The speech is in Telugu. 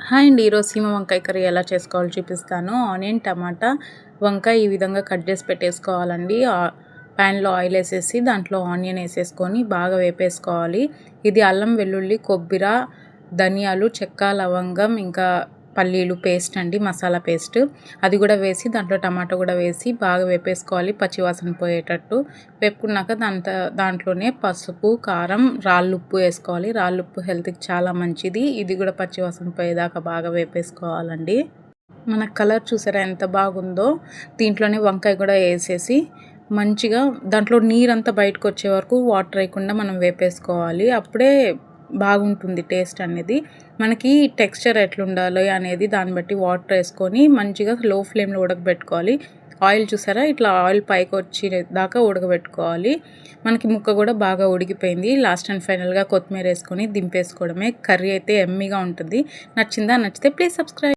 హాయ్ అండి. ఈరోజు సీమ వంకాయ కర్రీ ఎలా చేసుకోవాలో చూపిస్తాను. ఆనియన్, టమాటా, వంకాయ ఈ విధంగా కట్ చేసి పెట్టేసుకోవాలండి. ప్యాన్లో ఆయిల్ వేసేసి దాంట్లో ఆనియన్ వేసేసుకొని బాగా వేపేసుకోవాలి. ఇది అల్లం, వెల్లుల్లి, కొబ్బరి, ధనియాలు, చెక్క, లవంగం, ఇంకా పల్లీలు పేస్ట్ అండి, మసాలా పేస్ట్. అది కూడా వేసి దాంట్లో టమాటా కూడా వేసి బాగా వేపేసుకోవాలి, పచ్చివాసన పోయేటట్టు. వేపుకున్నాక దాంట్లోనే పసుపు, కారం, రాళ్ళుప్పు వేసుకోవాలి. రాళ్ళుప్పు హెల్త్కి చాలా మంచిది. ఇది కూడా పచ్చివాసన పోయేదాకా బాగా వేపేసుకోవాలండి. మన కలర్ చూసారా ఎంత బాగుందో. దీంట్లోనే వంకాయ కూడా వేసేసి మంచిగా దాంట్లో నీరంతా బయటకు వచ్చే వరకు వాటర్ వేయకుండా మనం వేపేసుకోవాలి. అప్పుడే బాగుంటుంది టేస్ట్ అనేది. మనకి టెక్స్చర్ ఎట్లుండాలి అనేది దాన్ని బట్టి వాటర్ వేసుకొని మంచిగా లో ఫ్లేమ్లో ఉడకబెట్టుకోవాలి. ఆయిల్ చూసారా ఇట్లా ఆయిల్ పైకి వచ్చి దాకా ఉడకబెట్టుకోవాలి. మనకి ముక్క కూడా బాగా ఉడికిపోయింది. లాస్ట్ అండ్ ఫైనల్గా కొత్తిమీర వేసుకొని దింపేసుకోవడమే. కర్రీ అయితే ఎమ్మీగా ఉంటుంది. నచ్చిందా? నచ్చితే ప్లీజ్ సబ్స్క్రైబ్.